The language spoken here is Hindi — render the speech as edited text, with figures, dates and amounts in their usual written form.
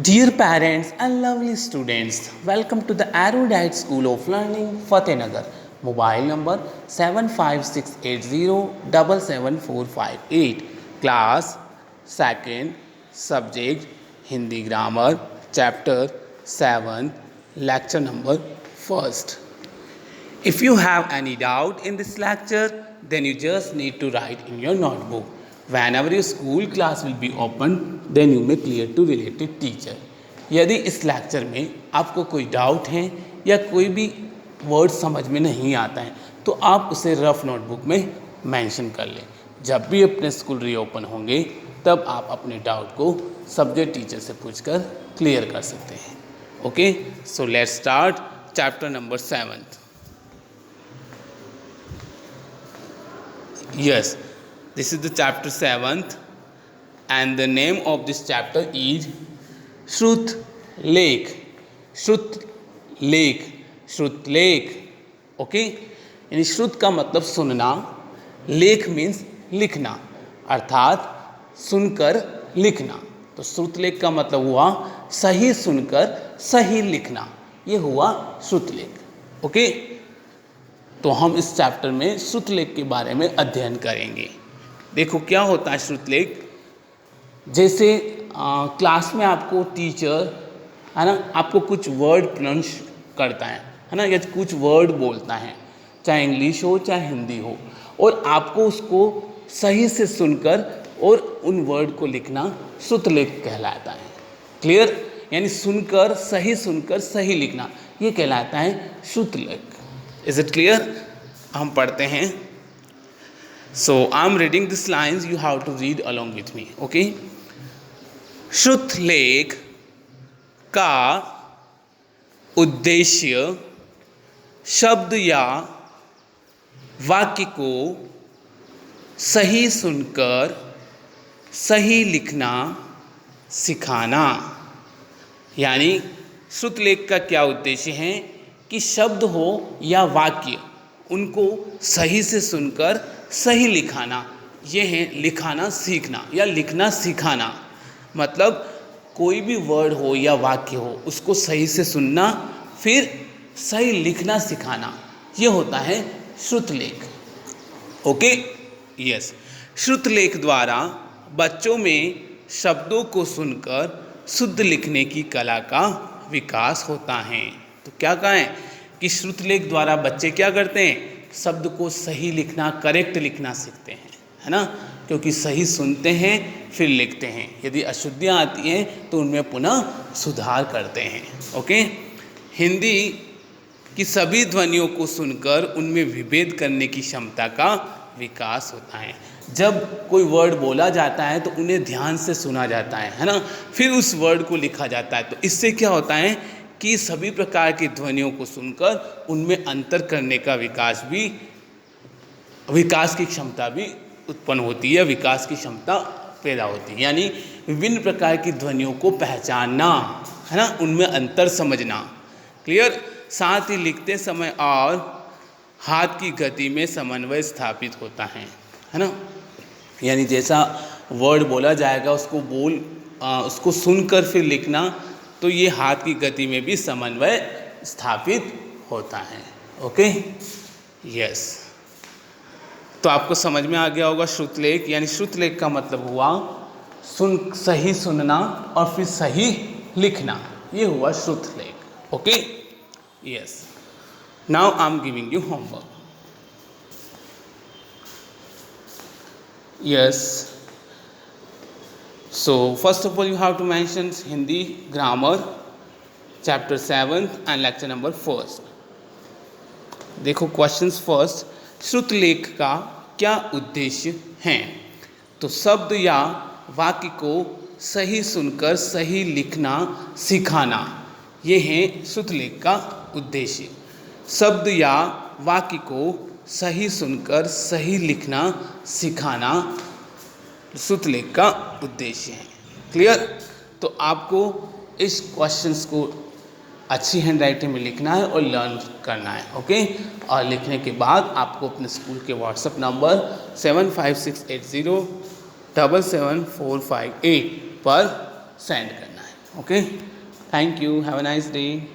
Dear parents and lovely students, welcome to the Erudite School of Learning, Fatehnagar. Mobile number 7568077458. Class 2nd, subject Hindi Grammar, Chapter 7, Lecture number 1st. If you have any doubt in this lecture, then you just need to write in your notebook. Whenever your school class will be open, then you may clear to related teacher. यदि इस लेक्चर में आपको कोई डाउट है या कोई भी वर्ड समझ में नहीं आता है तो आप उसे रफ नोटबुक में मेंशन कर लें. जब भी अपने स्कूल रीओपन होंगे तब आप अपने डाउट को सब्जेक्ट टीचर से पूछकर क्लियर कर सकते हैं. Okay, so let's start chapter number 7. Yes, this is the chapter 7th and the name of this chapter is Shruth Lake. Shruth Lake. Shruth Lake. Okay? यानी श्रुत का मतलब सुनना, लेख मीन्स लिखना, अर्थात सुनकर लिखना. तो श्रुत लेख का मतलब हुआ सही सुनकर सही लिखना. ये हुआ श्रुत लेख. ओके, तो हम इस चैप्टर में श्रुतलेख के बारे में अध्ययन करेंगे. देखो क्या होता है श्रुतलेख. जैसे क्लास में आपको टीचर है ना आपको कुछ वर्ड प्रोनाउंस करता है ना, या कुछ वर्ड बोलता है, चाहे इंग्लिश हो चाहे हिंदी हो, और आपको उसको सही से सुनकर और उन वर्ड को लिखना श्रुतलेख कहलाता है. क्लियर? यानी सुनकर सही लिखना ये कहलाता है श्रुतलेख. Is it clear? हम पढ़ते हैं. So I am reading this lines, you have to read along with me. Okay. श्रुतलेख का उद्देश्य शब्द या वाक्य को सही सुनकर सही लिखना सिखाना. यानी श्रुतलेख का क्या उद्देश्य है कि शब्द हो या वाक्य उनको सही से सुनकर सही लिखाना. ये है लिखाना सीखना या लिखना सिखाना. मतलब कोई भी वर्ड हो या वाक्य हो उसको सही से सुनना फिर सही लिखना सिखाना, ये होता है श्रुतलेख. ओके. यस, श्रुतलेख द्वारा बच्चों में शब्दों को सुनकर शुद्ध लिखने की कला का विकास होता है. तो क्या कहें कि श्रुतलेख द्वारा बच्चे क्या करते हैं, शब्द को सही लिखना, करेक्ट लिखना सीखते हैं, है ना, क्योंकि सही सुनते हैं फिर लिखते हैं. यदि अशुद्धियाँ आती हैं तो उनमें पुनः सुधार करते हैं. ओके. हिंदी की सभी ध्वनियों को सुनकर उनमें विभेद करने की क्षमता का विकास होता है. जब कोई वर्ड बोला जाता है तो उन्हें ध्यान से सुना जाता है ना, फिर उस वर्ड को लिखा जाता है. तो इससे क्या होता है कि सभी प्रकार की ध्वनियों को सुनकर उनमें अंतर करने का विकास की क्षमता भी उत्पन्न होती है, विकास की क्षमता पैदा होती है. यानी विभिन्न प्रकार की ध्वनियों को पहचानना, है ना, उनमें अंतर समझना. क्लियर? साथ ही लिखते समय और हाथ की गति में समन्वय स्थापित होता है ना. यानी जैसा वर्ड बोला जाएगा उसको सुनकर फिर लिखना, तो ये हाथ की गति में भी समन्वय स्थापित होता है. ओके. यस, तो आपको समझ में आ गया होगा श्रुतलेख. यानी श्रुतलेख का मतलब हुआ सही सुनना और फिर सही लिखना, ये हुआ श्रुतलेख. Okay. Yes, now I am giving you homework. Yes, so first of all you have to mention Hindi grammar chapter 7th and lecture number 1st. देखो क्वेश्चंस फर्स्ट. श्रुतलेख का क्या उद्देश्य है? तो शब्द या वाक्य को सही सुनकर सही लिखना सिखाना, ये है श्रुतलेख का उद्देश्य. शब्द या वाक्य को सही सुनकर सही लिखना सिखाना श्रुतलेख का उद्देश्य है. क्लियर? तो आपको इस क्वेश्चंस को अच्छी हैंडराइटिंग में लिखना है और लर्न करना है. ओके. और लिखने के बाद आपको अपने स्कूल के व्हाट्सएप नंबर 7568077458 पर सेंड करना है. Okay, thank you, have a nice day.